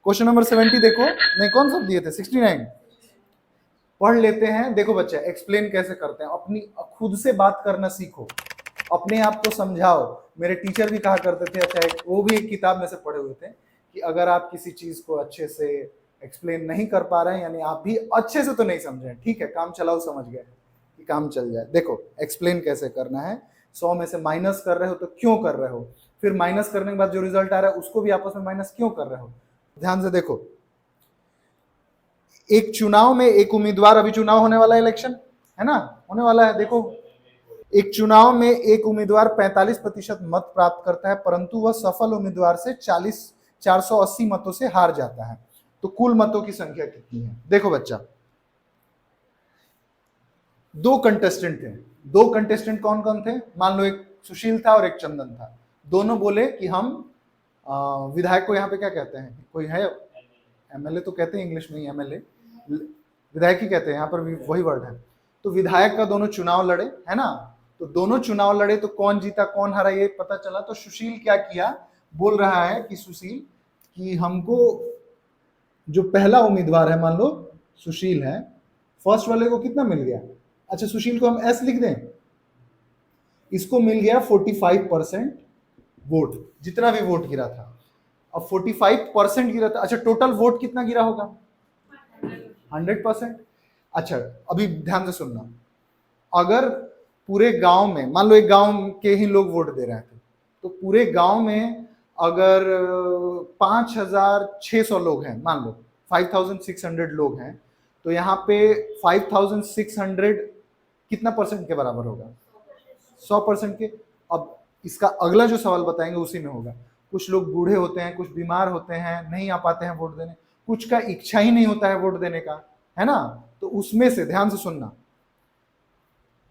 Question number 70 देखो, नहीं कौन सा दिए थे, 69 पढ़ लेते हैं। देखो बच्चा, एक्सप्लेन कैसे करते हैं, अपनी खुद से बात करना सीखो, अपने आप को समझाओ। मेरे टीचर भी कहा करते थे, अच्छा वो भी एक किताब में से पढ़े हुए थे कि अगर आप किसी चीज को अच्छे से एक्सप्लेन नहीं कर पा रहे हैं, यानी आप भी अच्छे से तो नहीं समझे, ठीक है, काम चलाओ समझ गए कि काम चल जाए। देखो एक्सप्लेन कैसे करना है। 100 में से माइनस कर रहे हो तो क्यों कर रहे हो, फिर माइनस करने के बाद जो रिजल्ट आ रहा है उसको भी आपस में माइनस क्यों कर रहे हो। ध्यान से देखो, एक चुनाव में एक उम्मीदवार, अभी चुनाव होने वाला है, इलेक्शन है ना, होने वाला है। देखो एक चुनाव में एक उम्मीदवार 45% मत प्राप्त करता है, परंतु वह सफल उम्मीदवार से 480 मतों से हार जाता है। तो कुल मतों की संख्या कितनी है। देखो बच्चा, दो कंटेस्टेंट थे। दो कंटेस्टेंट कौन कौन थे, मान लो एक सुशील था और एक चंदन था। दोनों बोले कि हम विधायक को यहाँ पे क्या कहते हैं, कोई है एमएलए तो कहते हैं इंग्लिश में ही, एमएलए विधायक ही कहते हैं, यहाँ पर भी वही वर्ड है। तो विधायक का दोनों चुनाव लड़े, है ना, तो दोनों चुनाव लड़े, तो कौन जीता कौन हारा ये पता चला। तो सुशील क्या किया, बोल रहा है कि सुशील कि हमको जो पहला उम्मीदवार है, मान लो सुशील है, फर्स्ट वाले को कितना मिल गया, अच्छा सुशील को हम एस लिख दें, इसको मिल गया 45% वोट, जितना भी वोट गिरा था। अब 45% गिरा था, अच्छा टोटल वोट कितना गिरा होगा, 100%। अच्छा अभी ध्यान से सुनना, अगर पूरे गांव में, मान लो एक गांव के ही लोग वोट दे रहे थे, तो पूरे गांव में अगर 5600 लोग हैं, मान लो 5600 लोग हैं, तो यहाँ पे 5600 कितना परसेंट के बराबर होगा, 100% के। अब इसका अगला जो सवाल बताएंगे उसी में होगा। कुछ लोग बूढ़े होते हैं, कुछ बीमार होते हैं, नहीं आ पाते हैं वोट देने, कुछ का इच्छा ही नहीं होता है वोट देने का, है ना, तो उसमें से ध्यान से सुनना,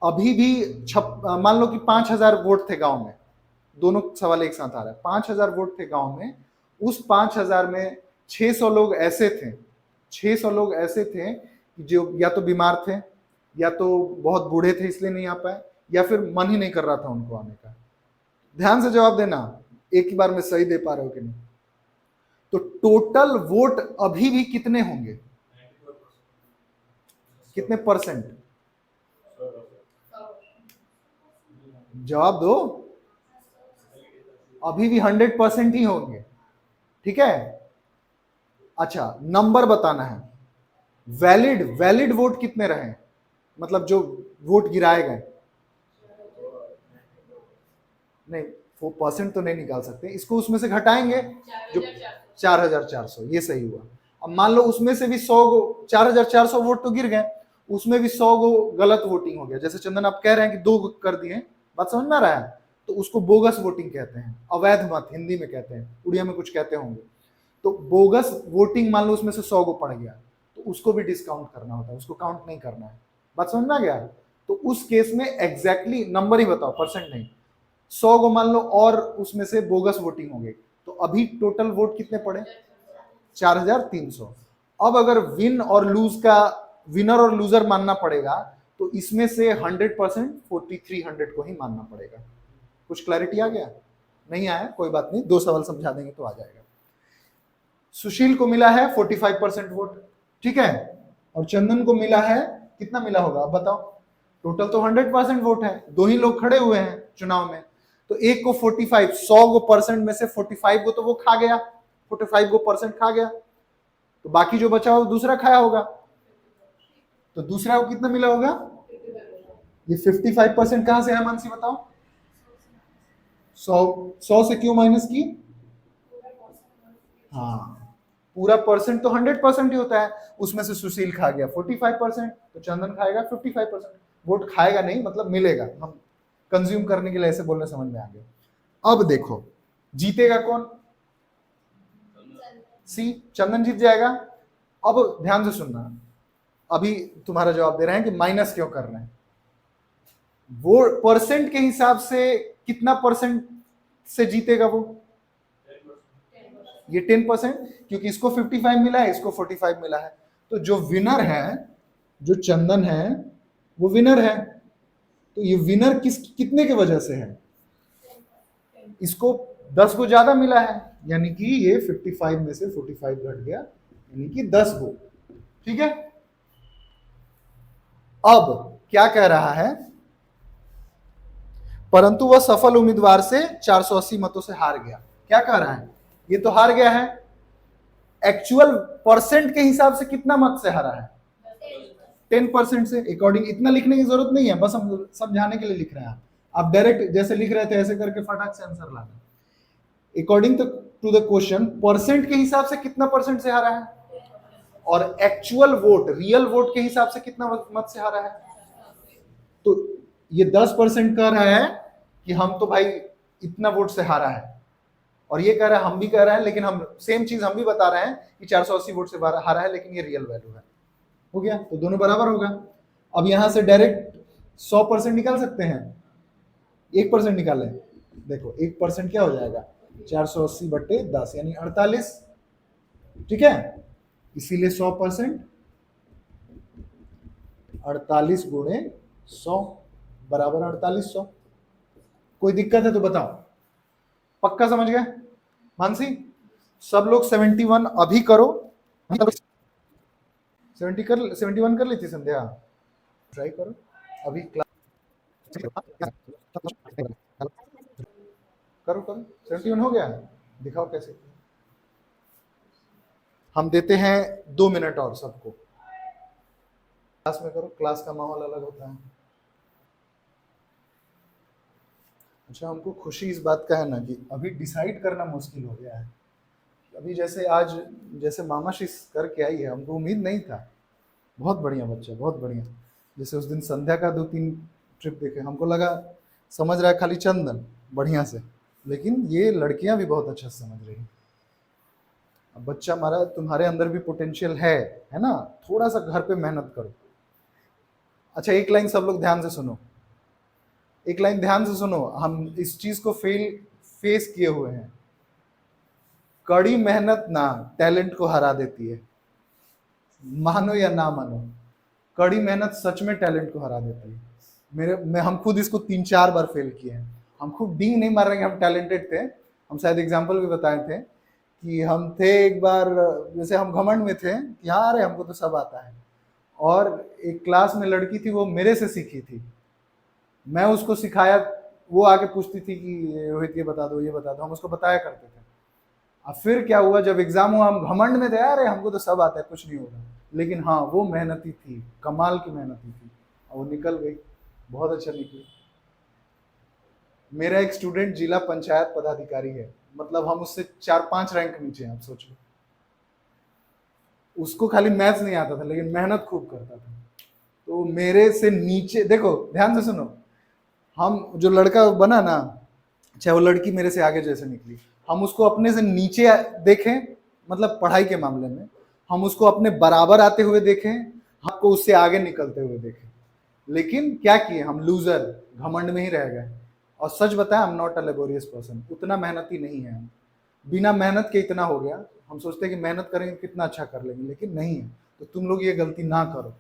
अभी भी मान लो कि 5000 वोट थे गांव में, दोनों सवाल एक साथ आ रहा है, 5000 वोट थे गांव में, उस 5000 में 600 लोग ऐसे थे, 600 लोग ऐसे थे जो या तो बीमार थे, या तो बहुत बूढ़े थे इसलिए नहीं आ पाए, या फिर मन ही नहीं कर रहा था उनको आने का। ध्यान से जवाब देना, एक ही बार में सही दे पा रहे हो कि नहीं। तो टोटल वोट अभी भी कितने होंगे, कितने परसेंट, जवाब दो, अभी भी 100% ही होंगे, ठीक है। अच्छा नंबर बताना है, वैलिड वोट कितने रहे, मतलब जो वोट गिराए गए, नहीं वो परसेंट तो नहीं निकाल सकते, इसको उसमें से घटाएंगे, जो 4400, ये सही हुआ। अब मान लो उसमें से भी 100 गो, 4400 वोट तो गिर गए, उसमें भी 100 गो गलत वोटिंग हो गया, जैसे चंदन आप कह रहे हैं कि 2 कर दिए, बात समझ में आ रहा है, तो उसको बोगस वोटिंग कहते हैं, अवैध मत हिंदी में कहते हैं, उड़िया में कुछ कहते होंगे। तो बोगस वोटिंग मान लो उसमें से 100 गो पड़ गया, तो उसको भी डिस्काउंट करना होता है, उसको काउंट नहीं करना है, बात समझ में आ गया। तो उस केस में एग्जैक्टली नंबर ही बताओ, परसेंट नहीं, 100 को मान लो और उसमें से बोगस वोटिंग हो गई, तो अभी टोटल वोट कितने पड़े, 4300। अब अगर विनर और लूजर मानना पड़ेगा, तो इसमें से 100% 4300 को ही मानना पड़ेगा। कुछ क्लैरिटी आ गया, नहीं आया कोई बात नहीं, 2 सवाल समझा देंगे तो आ जाएगा। सुशील को मिला है 45% वोट, ठीक है, और चंदन को मिला है, कितना मिला होगा अब बताओ, टोटल तो 100% वोट है, 2 ही लोग खड़े हुए हैं चुनाव में, तो एक को 45, 100 को परसेंट में से 45 को तो वो खा गया, 45 को परसेंट खा गया, तो बाकी जो बचा वो दूसरा खाया होगा, तो दूसरा को कितना मिला होगा, ये 55% कहां से है मानसी बताओ, 100 से क्यों माइनस की, हाँ पूरा परसेंट तो 100% ही होता है, उसमें से सुशील खा गया 45%, तो चंदन खाएगा 55%, वोट खाएगा नहीं मतलब मिलेगा, हम कंज्यूम करने के लिए ऐसे बोलने समझ में आ गया। अब देखो जीतेगा कौन, सी, चंदन जीत जाएगा। अब ध्यान से सुनना, अभी तुम्हारा जवाब दे रहे हैं कि माइनस क्यों कर रहे हैं, वो परसेंट के हिसाब से कितना परसेंट से जीतेगा वो, ये 10%, क्योंकि इसको 55 मिला है, इसको 45 मिला है, तो जो विनर है, जो चंदन है वो विनर है, तो ये विनर कितने के वजह से है, इसको 10 को ज्यादा मिला है, यानी कि ये 55 में से 45 घट गया, यानी कि 10 गो। ठीक है, अब क्या कह रहा है, परंतु वह सफल उम्मीदवार से 480 मतों से हार गया। क्या कह रहा है, ये तो हार गया है, एक्चुअल परसेंट के हिसाब से कितना मत से हारा है, 10% से। अकॉर्डिंग इतना लिखने की जरूरत नहीं है, बस हम समझाने के लिए लिख रहे हैं। आप डायरेक्ट जैसे लिख रहे थे ऐसे करके फटाक से आंसर लाना। According to the question, percent के हिसाब से कितना परसेंट से हारा है, और एक्चुअल वोट रियल वोट के हिसाब से कितना मत से हारा है। तो ये 10% कह रहा है कि हम तो भाई इतना वोट से हारा है, और ये कह रहा है हम भी कह रहे हैं, लेकिन हम सेम चीज हम भी बता रहे हैं कि 480 वोट से हारा है, लेकिन ये रियल वैल्यू है। हो गया, तो दोनों बराबर होगा। अब यहां से डायरेक्ट 100% निकाल सकते हैं, 1% निकालें, देखो 1% क्या हो जाएगा, 480 बट्टे 10 यानी 48। ठीक है, इसीलिए 100%, 48 गुणे 100 बराबर 4800। कोई दिक्कत है तो बताओ, पक्का समझ गए मानसी? सब लोग 71 अभी करो, 71 कर ली थी संध्या, ट्राई करो अभी क्लास करो 71 हो गया, दिखाओ कैसे। हम देते हैं 2 मिनट और सबको, क्लास में करो, क्लास का माहौल अलग होता है। अच्छा, हमको खुशी इस बात का है ना कि अभी डिसाइड करना मुश्किल हो गया है। अभी जैसे आज जैसे मामा शीश करके आई है, हमको उम्मीद नहीं था। बहुत बढ़िया बच्चा, बहुत बढ़िया। जैसे उस दिन संध्या का 2-3 ट्रिप देखे, हमको लगा समझ रहा है खाली चंदन बढ़िया से, लेकिन ये लड़कियां भी बहुत अच्छा समझ रही हैं। अब बच्चा हमारा, तुम्हारे अंदर भी पोटेंशियल है ना, थोड़ा सा घर पे मेहनत करो। अच्छा, एक लाइन सब लोग ध्यान से सुनो, एक लाइन ध्यान से सुनो, हम इस चीज को फेस किए हुए हैं। कड़ी मेहनत ना टैलेंट को हरा देती है, मानो या ना मानो, कड़ी मेहनत सच में टैलेंट को हरा देती है। हम खुद इसको 3-4 बार फेल किए हैं। हम खुद डींग नहीं मार रहे हैं, हम टैलेंटेड थे। हम शायद एग्जाम्पल भी बताए थे कि हम थे एक बार, जैसे हम घमंड में थे कि हाँ अरे हमको तो सब आता है, और एक क्लास में लड़की थी, वो मेरे से सीखी थी, मैं उसको सिखाया, वो आके पूछती थी कि रोहित ये बता दो, ये बता दो, हम उसको बताया करते थे। अब फिर क्या हुआ, जब एग्जाम हुआ हम घमंड में थे, अरे हमको तो सब आता है, कुछ नहीं होगा। लेकिन हाँ, वो मेहनती थी, कमाल की मेहनती थी, और वो निकल गई, बहुत अच्छा निकली। मेरा एक स्टूडेंट जिला पंचायत पदाधिकारी है, मतलब हम उससे 4-5 रैंक नीचे हैं, आप सोच लो। उसको खाली मैथ्स नहीं आता था, लेकिन मेहनत खूब करता था। तो मेरे से नीचे, देखो ध्यान से सुनो, हम जो लड़का बना ना, चाहे वो लड़की मेरे से आगे जैसे निकली, हम उसको अपने से नीचे देखें, मतलब पढ़ाई के मामले में हम उसको अपने बराबर आते हुए देखें, हमको उससे आगे निकलते हुए देखें। लेकिन क्या किए हम, लूजर, घमंड में ही रह गए। और सच बताएं, I am not a laborious person, उतना मेहनती नहीं है हम। बिना मेहनत के इतना हो गया, हम सोचते हैं कि मेहनत करेंगे कितना अच्छा कर लेंगे, लेकिन नहीं है। तो तुम लोग ये गलती ना करो।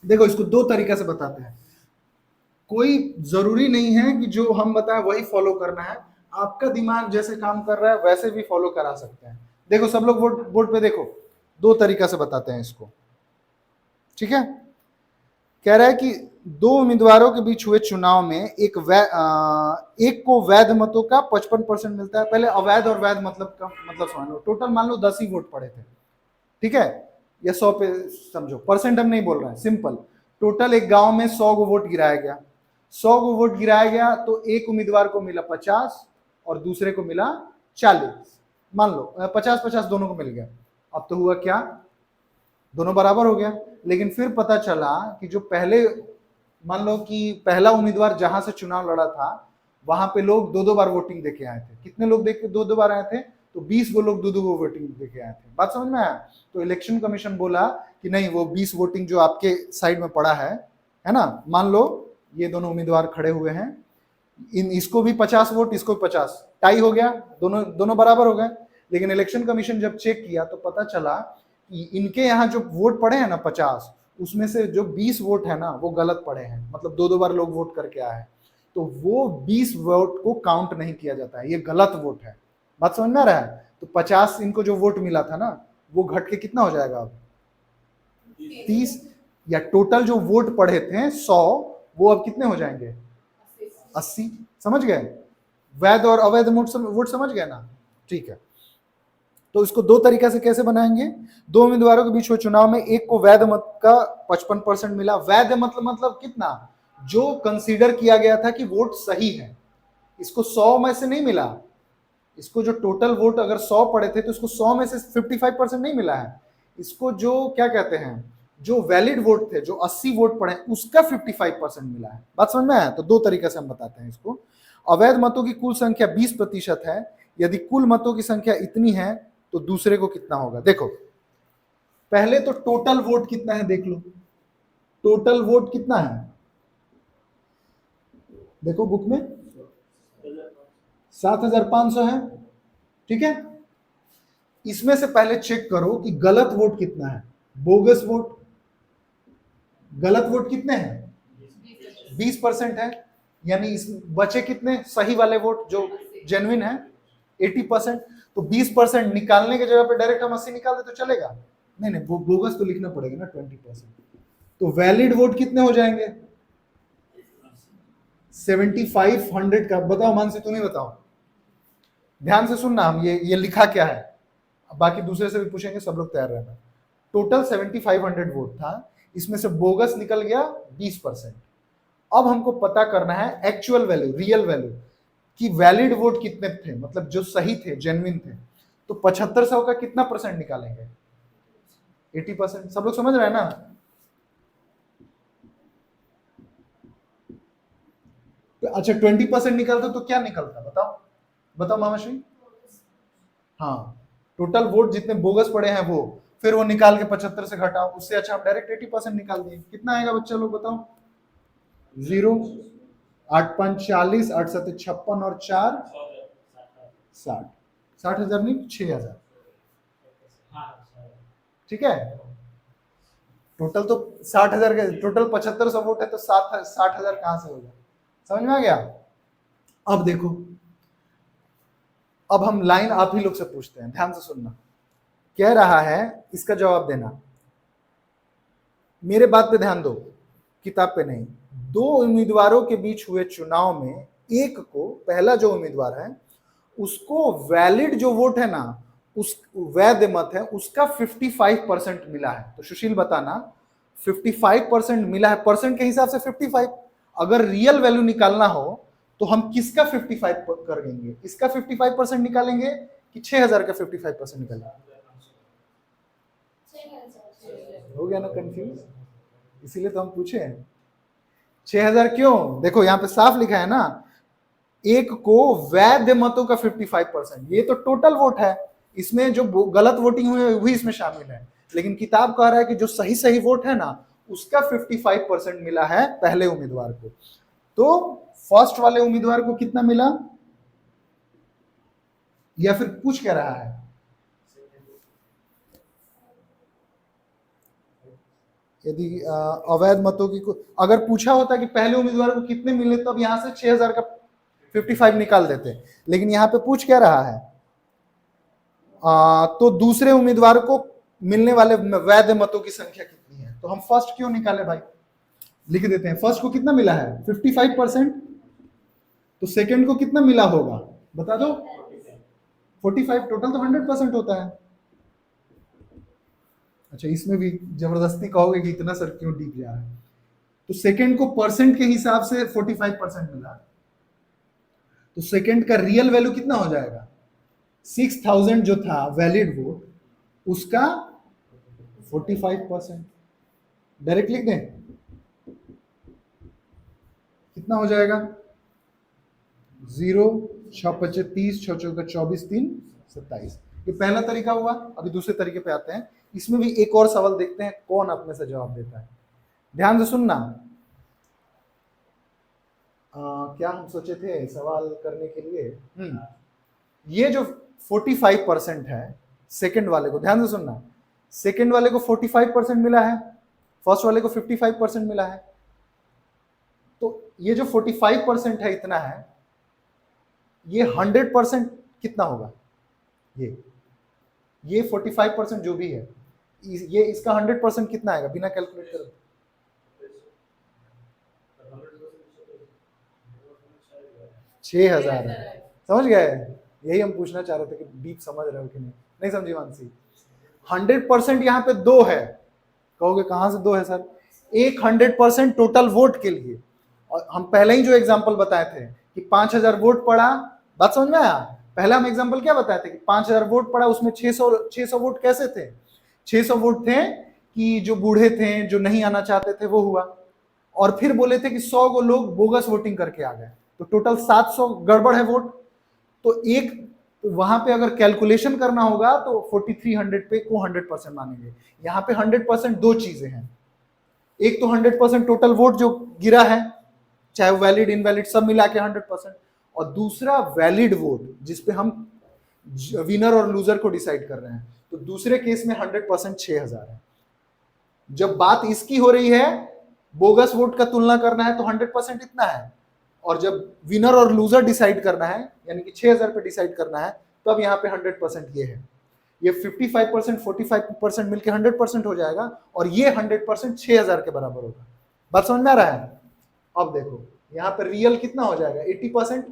देखो, इसको 2 तरीके से बताते हैं। कोई जरूरी नहीं है कि जो हम बताएं वही फॉलो करना है, आपका दिमाग जैसे काम कर रहा है वैसे भी फॉलो करा सकते हैं। देखो सब लोग बोर्ड पे देखो, 2 तरीका से बताते हैं इसको। ठीक है, कह रहा है कि 2 उम्मीदवारों के बीच हुए चुनाव में एक को वैध मतों का 55% मिलता है। पहले अवैध और वैध मतलब का मतलब समझ लो। टोटल मान लो 10 ही वोट पड़े थे, ठीक है, या 100 पे समझो, परसेंट हम नहीं बोल रहे हैं, सिंपल। टोटल एक गांव में 100 गो वोट गिराया गया, 100 गो वोट गिराया गया, तो एक उम्मीदवार को मिला 50 और दूसरे को मिला 40, मान लो 50-50 दोनों को मिल गया। अब तो हुआ क्या, दोनों बराबर हो गया। लेकिन फिर पता चला कि जो पहले, मान लो कि पहला उम्मीदवार जहां से चुनाव लड़ा था, वहां पे लोग 2-2 बार वोटिंग देके आए थे। कितने लोग देख के 2-2 बार आए थे, तो 20 गो लोग 2-2 गो वोटिंग देके आए थे। बात समझ में आया? तो इलेक्शन कमीशन बोला कि नहीं, वो 20 वोटिंग जो आपके साइड में पड़ा है ना, मान लो ये दोनों उम्मीदवार खड़े हुए हैं, इसको भी 50 वोट, इसको भी 50, टाई हो गया, दोनों बराबर हो गए। लेकिन इलेक्शन कमीशन जब चेक किया तो पता चला कि इनके यहाँ जो वोट पड़े हैं ना 50, उसमें से जो 20 वोट है ना वो गलत पड़े हैं, मतलब 2-2 बार लोग वोट करके आए हैं। तो वो 20 वोट को काउंट नहीं किया जाता है, ये गलत वोट है। बात समझ में आ रहा है? तो 50 इनको जो वोट मिला था ना, वो घट के कितना हो जाएगा अब 30, या टोटल जो वोट पड़े थे 100, वो अब कितने हो जाएंगे 80। समझ गए? वैध और अवैध वोट समझ गए ना? ठीक है। तो इसको दो तरीका से कैसे बनाएंगे? दो उम्मीदवारों के बीच हुए चुनाव में एक को वैध मत का 55% मिला। वैध मतलब कितना? जो कंसीडर किया गया था कि वोट सही है। इसको 100 में से नहीं मिला, इसको जो टोटल वोट अगर 100 पड़े थे तो इसको 100 में से 55% नहीं मिला है। इसको जो क्या कहते हैं, जो वैलिड वोट थे, जो 80 वोट पड़े, उसका 55% मिला है। बात समझ में आया? तो दो तरीके से हम बताते हैं इसको। अवैध मतों की कुल संख्या 20% है। यदि कुल मतों की संख्या इतनी है तो दूसरे को कितना होगा? देखो, पहले तो टोटल वोट कितना है देख लो। टोटल वोट कितना है? देखो बुक में 7500 है। ठीक है, इसमें से पहले चेक करो कि गलत वोट कितना है, बोगस वोट। गलत वोट कितने हैं? 20% है। यानी इस बचे कितने सही वाले वोट जो जेन्युइन है? 80%। तो 20% निकालने के जगह पे डायरेक्ट हम 80 निकाल दे तो चलेगा? नहीं नहीं, वो बोगस तो लिखना पड़ेगा ना 20%। तो वैलिड वोट कितने हो जाएंगे? 7500 का। बताओ मानसी, तू नहीं बताओ, ध्यान से सुनना। हम ये लिखा क्या है, बाकी दूसरे से भी पूछेंगे, सब लोग तैयार रहना। टोटल 7500 वोट था, इसमें से बोगस निकल गया 20%। अब हमको पता करना है एक्चुअल वैल्यू, रियल वैल्यू, कि वैलिड वोट कितने थे, मतलब जो सही थे, जेन्युइन थे। तो 7500 का कितना परसेंट निकालेंगे? 80%। सब लोग समझ रहे हैं ना? तो अच्छा, 20% निकलता तो क्या निकलता? बताओ बताओ मामाश्री। हाँ, टोटल वोट जितने बोगस पड़े हैं वो, फिर वो निकाल के 75 से घटाओ, उससे अच्छा आप डायरेक्ट 80% निकाल दिए। कितना आएगा बच्चा लोग बताओ? 0, 8 5 40, 8 7 56 और 4 60। 60,000 नहीं, 6,000। ठीक है, टोटल तो 60,000 का, टोटल 7500 वोट है तो 60,000 कहां से होगा? समझ में आ गया? अब देखो, अब हम लाइन आप ही लोग से पूछते हैं, ध्यान से सुनना। कह रहा है, इसका जवाब देना, मेरे बात पे ध्यान दो, किताब पे नहीं। दो उम्मीदवारों के बीच हुए चुनाव में एक को, पहला जो उम्मीदवार है उसको वैलिड जो वोट है ना, उस वैध मत है, उसका 55% मिला है। तो सुशील बताना, 55% मिला है, परसेंट के हिसाब से 55। अगर रियल वैल्यू निकालना हो तो हम किसका 55 कर देंगे? इसका 55% निकालेंगे कि 6000 का 55% निकालेंगे? हो गया ना कंफ्यूज? इसीलिए तो हम पूछे हैं 6000 क्यों। देखो यहां पे साफ लिखा है ना, एक को वैध मतों का 55%। ये तो टोटल वोट है, इसमें जो गलत वोटिंग हुई है वही इसमें शामिल है। लेकिन किताब कह रहा है कि जो सही सही वोट है ना, उसका 55% मिला है पहले उम्मीदवार को। तो फर्स्ट वाले उम्मीदवार को कितना मिला, या फिर पूछ क्या रहा है? यदि अवैध मतों की अगर पूछा होता कि पहले उम्मीदवार को कितने मिले, तो अब यहां से 6000 का 55 निकाल देते। लेकिन यहां पे पूछ क्या रहा है, तो दूसरे उम्मीदवार को मिलने वाले वैध मतों की संख्या कितनी है। तो हम फर्स्ट क्यों निकाले भाई, लिख देते हैं। फर्स्ट को कितना मिला है? 55%। तो सेकंड को कितना मिला होगा बता दो? 45। टोटल तो 100% होता है। अच्छा, इसमें भी जबरदस्ती कहोगे कि इतना सर क्यों डीप जा रहा है। तो सेकंड को परसेंट के हिसाब से 45% मिला, तो सेकंड का रियल वैल्यू कितना हो जाएगा? 6000 जो था वैलिड वोट, उसका 45%। डायरेक्ट लिख दें, कितना हो जाएगा? 0, 6 5 30, 6 4 24, 3 27। ये पहला तरीका हुआ। अभी दूसरे तरीके पे आते हैं। इसमें भी एक और सवाल देखते हैं, कौन अपने से जवाब देता है। ध्यान से सुनना। क्या हम सोचे थे सवाल करने के लिए? ये जो 45% है सेकंड वाले को, ध्यान से सुनना, सेकंड वाले को 45% मिला है, फर्स्ट वाले को 55% मिला है। तो ये जो 45% है, इतना है, ये 100% कितना होगा? ये 45% जो भी है, ये इसका 100% कितना आएगा बिना कैलकुलेट करे? 6,000 है। समझ गए? यही हम पूछना चाह रहे थे कि डीप समझ रहे हो कि नहीं, नहीं समझी मानसी? 100% यहाँ पे 2 है। कहोगे कहां से 2 है सर? एक 100% टोटल वोट के लिए, और हम पहले ही जो एग्जांपल बताए थे कि 5,000 वोट पड़ा, बात समझ में आया? पहले हम एग्जांपल क्या बताए थे कि 5,000 वोट पड़ा, उसमें 600 वोट कैसे थे? 600 वोट थे कि जो बूढ़े थे, जो नहीं आना चाहते थे, वो हुआ। और फिर बोले थे कि 100 को लोग बोगस वोटिंग करके आ गए, तो टोटल 700 गड़बड़ है वोट। तो एक वहां पे अगर कैलकुलेशन करना होगा तो 4300 पे को 100% मानेंगे। यहाँ पे 100% दो चीजें हैं, एक तो 100% टोटल वोट जो गिरा है, चाहे वैलिड इनवैलिड सब मिला के 100%, और दूसरा वैलिड वोट जिसपे हम विनर और लूजर को डिसाइड कर रहे हैं। तो दूसरे केस में 100% 6,000 है। जब बात इसकी हो रही है, बोगस वोट का तुलना करना है, तो 100% इतना है, और जब विनर और लूजर डिसाइड करना है, यानी कि 6,000 पे डिसाइड करना है, तो अब यहाँ पे 100% ये है। ये 55% 45% मिलके 100% हो जाएगा, और ये 100% 6,000 के बराबर होगा। बात समझ में आ रहा है? अब देखो यहाँ पे रियल कितना हो जाएगा? 80%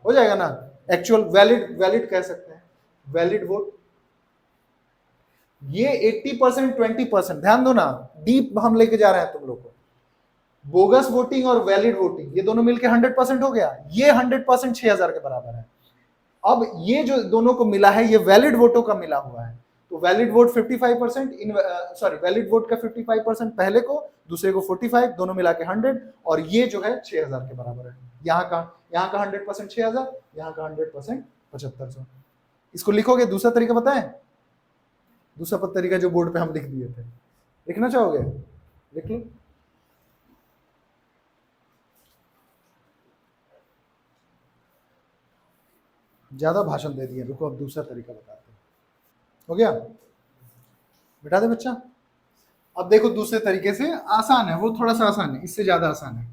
हो जाएगा ना? एक्चुअल वैलिड कह सकते हैं, वैलिड वोट। ये 80% 20%, ध्यान दो ना, डीप हम लेके जा रहे हैं तुम लोग को। बोगस वोटिंग और वैलिड वोटिंग ये दोनों मिलके 100% हो गया, ये 100% 6,000 के बराबर है। अब ये जो दोनों को मिला है, ये वैलिड वोटों का मिला हुआ है, तो valid vote 55%, sorry valid vote का 55% पहले को, दूसरे को 45, दोनों मिला के 100, और ये जो है 6,000 के बराबर है। यहाँ का 100% 6,000, यहाँ का 100% 7,500। इसको लिखोगे दूसरा तरीका बताएं? दूसरा तरीका जो बोर्ड पे हम लिख दिए थे, लिखना चाहोगे? लिख लो। ज्यादा भाषण दे दिए, रुको अब दूसरा तरीका बताते हैं। हो गया? बिठा दे बच्चा। अब देखो दूसरे तरीके से, आसान है, वो थोड़ा सा आसान है, इससे ज्यादा आसान है,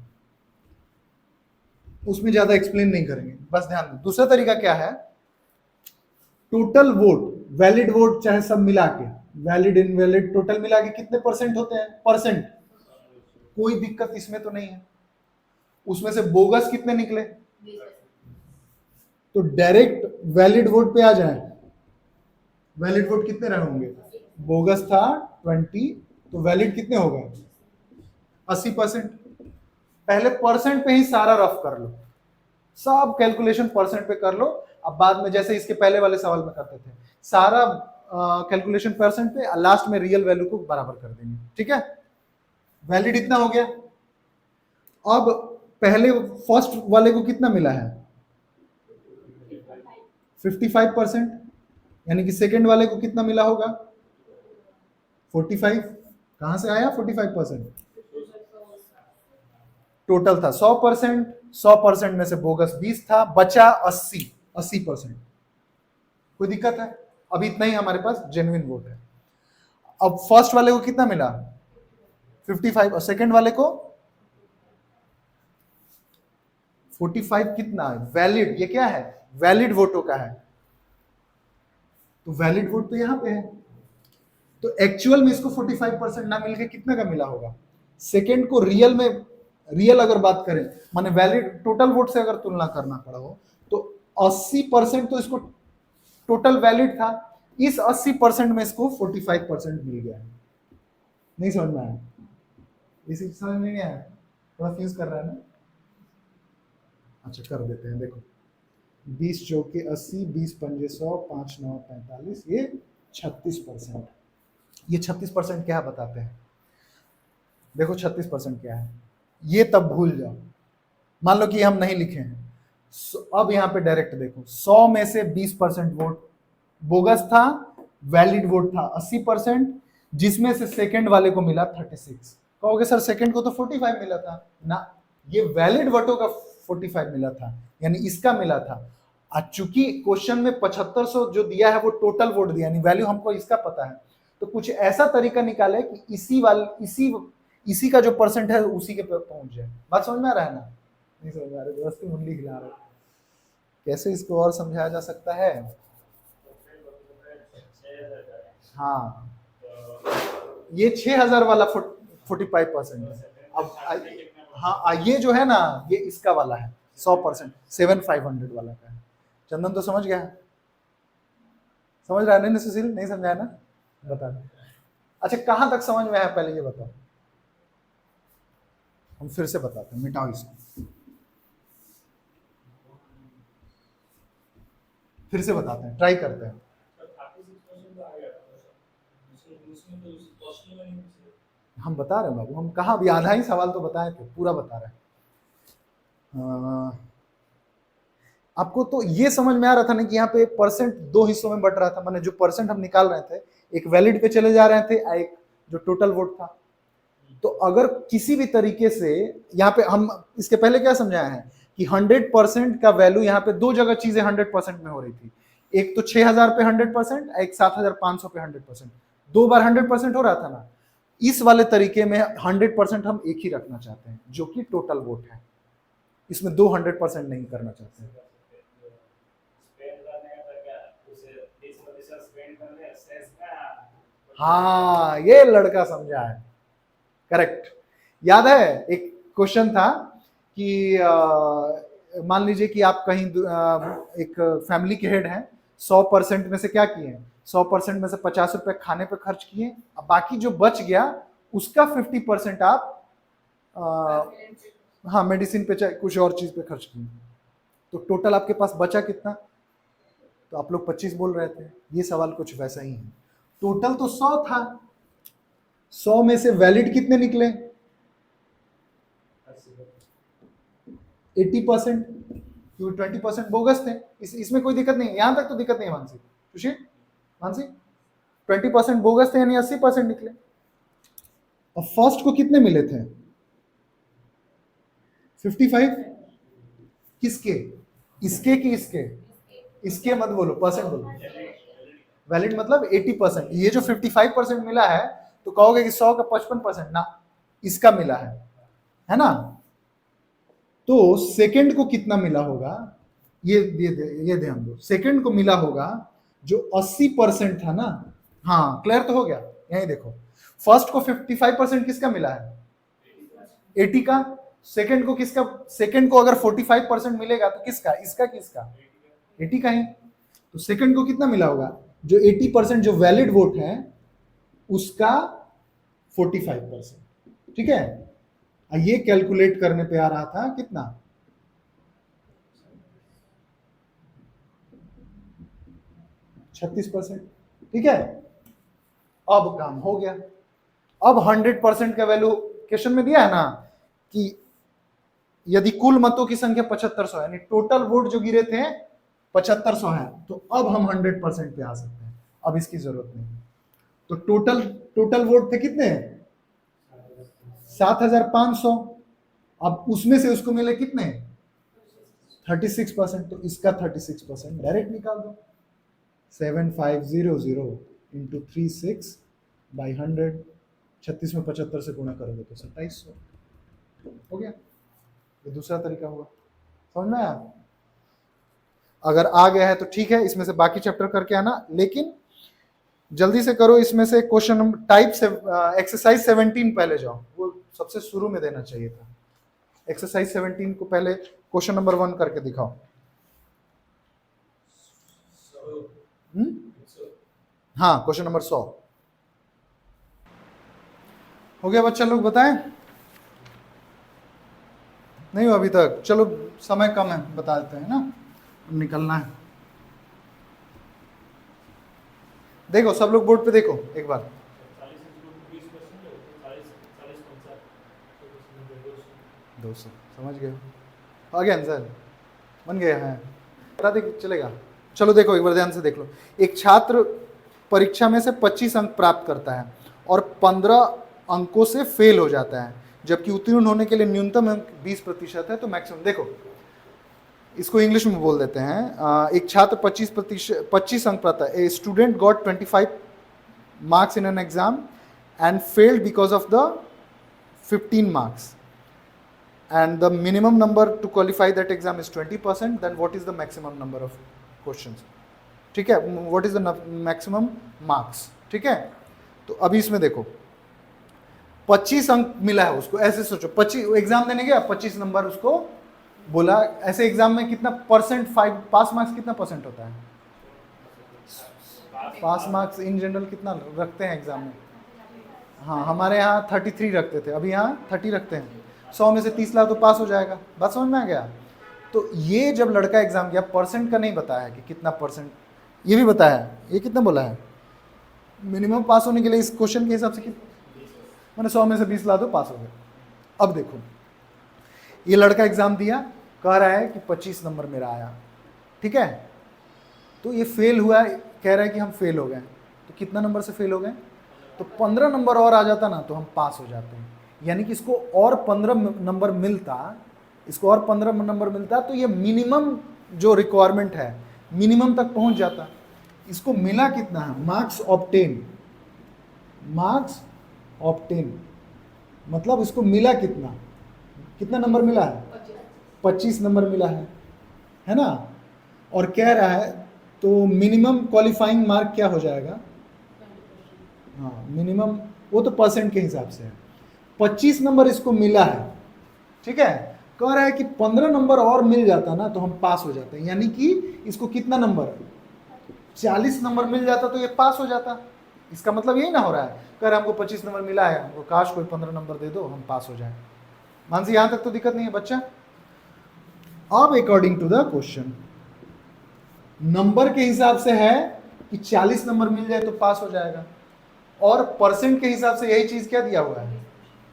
उसमें ज्यादा एक्सप्लेन नहीं करेंगे, बस ध्यान दो। दूसरा तरीका क्या है? टोटल वोट, वैलिड वोट चाहे सब मिला के, वैलिड इनवैलिड टोटल मिला के कितने परसेंट होते हैं? परसेंट। कोई दिक्कत इसमें तो नहीं है। उसमें से बोगस कितने निकले? तो डायरेक्ट वैलिड वोट पे आ जाए। वैलिड वोट कितने रहे होंगे? बोगस था 20, तो वैलिड कितने हो गए? 80%। पहले परसेंट पे ही सारा रफ कर लो, सब कैलकुलेशन परसेंट पे कर लो। अब बाद में जैसे इसके पहले वाले सवाल में करते थे, सारा कैलकुलेशन परसेंट पे, लास्ट में रियल वैल्यू को बराबर कर देंगे। ठीक है? वैलिड इतना हो गया। अब पहले फर्स्ट वाले को कितना मिला है? 55%, यानी कि सेकेंड वाले को कितना मिला होगा? 45। कहां से आया 45%? टोटल था 100%, 100% में से बोगस 20 था, बचा 80%। कोई दिक्कत है? अभी इतना ही हमारे पास जेन्युइन वोट है। अब फर्स्ट वाले को कितना मिला? 55, और सेकेंड वाले को 45। कितना वैलिड? ये क्या है? वैलिड वोटों का है, तो वैलिड वोट तो यहां पे है, तो एक्चुअल में इसको 45% ना मिलके कितने का मिला होगा? सेकेंड को रियल में, रियल अगर बात करें, माने वैलिड टोटल वोट से अगर तुलना करना पड़ा हो, तो 80% तो इसको टोटल वैलिड था, इस 80% में इसको 45% मिल गया है। नहीं समझ में आया? इसी समझ में नहीं आया? थोड़ा फ्यूज कर रहा है ना? अच्छा कर देते हैं, देखो 20 चौके 80, 20 पंजे 100, 5 9 45, ये 36%। ये 36% क्या बताते हैं? देखो 36% क्या है, ये तब भूल जाओ। मान लो कि हम नहीं लिखे हैं, अब यहां पे डायरेक्ट देखो, 100 में से 20% वोट बोगस था, वैलिड वोट था 80%, जिसमें से सेकंड वाले को मिला 36। कहोगे सर सेकंड को तो 45 मिला था ना, ये वैलिड वोटों का 45 मिला था, यानी इसका मिला था। चूंकि क्वेश्चन में 7500 जो दिया है वो टोटल वोट दिया, यानी वैल्यू हमको इसका पता है, तो कुछ ऐसा तरीका निकाले कि इसी का जो परसेंट है उसी के पहुंच जाए। बात समझ में आ रहा है ना? नहीं समझ में आ रहा है? दोस्त मुंडी हिला रहे। कैसे इसको और समझाया जा सकता है? हाँ, ये 6,000 वाला 45% है। अब हाँ, ये जो है ना, ये इसका वाला है 100%, 7,500 वाला का है। चंदन तो समझ गया है? समझ रहा है नहीं सुशील? नहीं समझाया ना? बता दो। अच्छा, कहां तक समझ में आया पहले ये बताओ। हम फिर से बताते हैं, मिटाओ इसे, फिर से बताते हैं, ट्राई करते हैं। हम बता रहे हैं बाबू, हम कहाँ अभी आधा ही सवाल तो बताए थे, पूरा बता रहे हैं। आपको तो ये समझ में आ रहा था ना कि यहाँ पे परसेंट दो हिस्सों में बट रहा था, माने जो परसेंट हम निकाल रहे थे, एक वैलिड पे चले जा रहे थे, एक जो टोटल वोट था। तो अगर किसी भी तरीके से यहाँ पे हम इसके पहले क्या समझाए हैं कि 100% का वैल्यू, यहाँ पे दो जगह चीजें 100% में हो रही थी, एक तो 6,000 पे 100%, एक 7,500 पे 100%, दो बार 100% हो रहा था ना। इस वाले तरीके में 100% हम एक ही रखना चाहते हैं, जो कि टोटल वोट है। इसमें दो 100% नहीं करना चाहते हैं। हाँ, ये लड़का समझा है, करेक्ट। याद है एक क्वेश्चन था कि मान लीजिए कि आप कहीं एक फैमिली के हेड हैं, 100% में से क्या किए, 100% में से 50 रुपए खाने पे खर्च किए, अब बाकी जो बच गया उसका 50% आप हाँ मेडिसिन पे चाहे कुछ और चीज पे खर्च किए। तो टोटल आपके पास बचा कितना? तो आप लोग 25 बोल रहे थे। ये सवाल कुछ वैसा ही है। टोटल तो 100 था, 100 में से वैलिड कितने निकले? 80%, क्योंकि 20% बोगस थे। इसमें कोई दिक्कत नहीं है, यहां तक तो दिक्कत नहीं है मानसी। सुशील, मानसी, 20% बोगस थे यानी 80% निकले। और फर्स्ट को कितने मिले थे? 55। किसके? इसके कि इसके? इसके मत बोलो, परसेंट बोलो। वैलिड मतलब 80%। ये जो 55% मिला है, तो कहोगे कि 100 का 55% ना, इसका मिला है ना? तो सेकंड को कितना मिला होगा? ये ध्यान दो, सेकंड को मिला होगा जो 80% था ना। हाँ, क्लियर तो हो गया? यही देखो, फर्स्ट को 55% किसका मिला है? 80 का। सेकंड को किसका? सेकंड को अगर 45% मिलेगा तो किसका? इसका किसका? 80 का ही। तो सेकंड को कितना मिला होगा? जो 80% जो वैलिड वोट है उसका 45%। ठीक है, ये कैलकुलेट करने पे आ रहा था कितना? 36%। ठीक है, अब काम हो गया। अब 100% का वैल्यू क्वेश्चन में दिया है ना कि यदि कुल मतों की संख्या 7500 यानी टोटल वोट जो गिरे थे 7500 है, तो अब हम 100% पे आ सकते हैं। अब इसकी जरूरत नहीं। तो टोटल वोट थे कितने? 7,500। अब उसमें से उसको मिले कितने? 36%। तो इसका 36% डायरेक्ट निकाल दो। 7500 इंटू 36 बाई 100, 36 में 75 से गुणा करोगे तो 2700 हो गया। ये दूसरा तरीका हुआ। समझ में आया? अगर आ गया है तो ठीक है, इसमें से बाकी चैप्टर करके आना, लेकिन जल्दी से करो। इसमें से क्वेश्चन नंबर टाइप से एक्सरसाइज 17 पहले जाओ, वो सबसे शुरू में देना चाहिए था। एक्सरसाइज 17 को पहले क्वेश्चन नंबर 1 करके दिखाओ। हाँ, क्वेश्चन नंबर 100 हो गया बच्चा लोग? बताएं? नहीं हो अभी तक? चलो समय कम है, बता देते हैं ना, निकलना है। देखो सब लोग बोर्ड पे देखो एक बार। 200 समझ गए? आ गया आंसर? बन गया है? बता दे चलेगा? चलो देखो एक बार ध्यान से देख लो। एक छात्र परीक्षा में से 25 अंक प्राप्त करता है और 15 अंकों से फेल हो जाता है, जबकि उत्तीर्ण होने के लिए न्यूनतम अंक 20% है, तो मैक्सिमम। देखो इसको इंग्लिश में बोल देते हैं। एक छात्र 25 अंक पाता है। A student got 25 marks in an exam and failed because of the 15 marks, and the minimum number to qualify that exam is 20%. Then what is the maximum number of questions? ठीक है, what is the maximum marks? ठीक है। तो अभी इसमें देखो 25 अंक मिला है उसको, ऐसे सोचो 25 एग्जाम देने गया 25 नंबर उसको बोला। ऐसे एग्जाम में कितना परसेंट, 5 पास मार्क्स कितना परसेंट होता है? पास मार्क्स इन जनरल कितना रखते हैं एग्जाम में? हाँ हमारे यहाँ 33 रखते थे, अभी यहाँ 30 रखते हैं। 100 में से 30 ला तो पास हो जाएगा। बात समझ में आ गया? तो ये जब लड़का एग्जाम किया परसेंट का नहीं बताया कि कितना परसेंट, ये भी बताया ये कितना बोला है मिनिमम पास होने के लिए इस क्वेश्चन के हिसाब से मैंने 100 में से 20 ला दो पास हो गया। अब देखो ये लड़का एग्जाम दिया, कह रहा है कि 25 नंबर मेरा आया, ठीक है। तो ये फेल हुआ है, कह रहा है कि हम फेल हो गए। तो कितना नंबर से फेल हो गए? तो 15 नंबर और आ जाता ना तो हम पास हो जाते हैं। यानी कि इसको और 15 नंबर मिलता, इसको और 15 नंबर मिलता तो ये मिनिमम जो रिक्वायरमेंट है मिनिमम तक पहुंच जाता। इसको मिला कितना है? मार्क्स ऑब्टेन, मार्क्स ऑब्टेन मतलब इसको मिला कितना, कितना नंबर मिला है? 25 नंबर मिला है ना। और कह रहा है तो मिनिमम क्वालिफाइंग मार्क क्या हो जाएगा? हाँ मिनिमम, वो तो परसेंट के हिसाब से है। 25 नंबर इसको मिला है, ठीक है। कह रहा है कि 15 नंबर और मिल जाता ना तो हम पास हो जाते हैं। यानी कि इसको कितना नंबर, 40 नंबर मिल जाता तो ये पास हो जाता। इसका मतलब यही ना हो रहा है, कह रहा है हमको 25 नंबर मिला है, हमको काश कोई 15 नंबर दे दो हम पास हो जाए। मानसी यहां तक तो दिक्कत नहीं है बच्चा। अब according to the question number के हिसाब से है कि 40 नंबर मिल जाए तो पास हो जाएगा, और परसेंट के हिसाब से यही चीज क्या दिया हुआ है?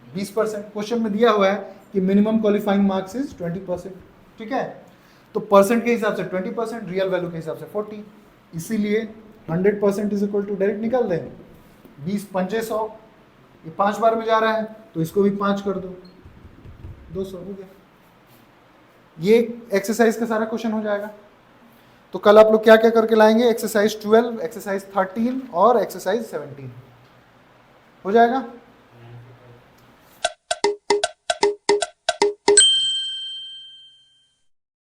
20%। क्वेश्चन में दिया हुआ है कि मिनिमम क्वालिफाइंग मार्क्स इज 20%, ठीक है। तो परसेंट के हिसाब से 20%, रियल वैल्यू के हिसाब से 40, इसीलिए 100% इज इक्वल टू, डायरेक्ट निकाल दें 20 पंजे 100, ये 5 बार में जा रहा है तो इसको भी 5 कर दो, 200 हो गया। ये एक्सरसाइज का सारा क्वेश्चन हो जाएगा। तो कल आप लोग क्या क्या करके लाएंगे? एक्सरसाइज 12, एक्सरसाइज 13 और एक्सरसाइज 17 हो जाएगा।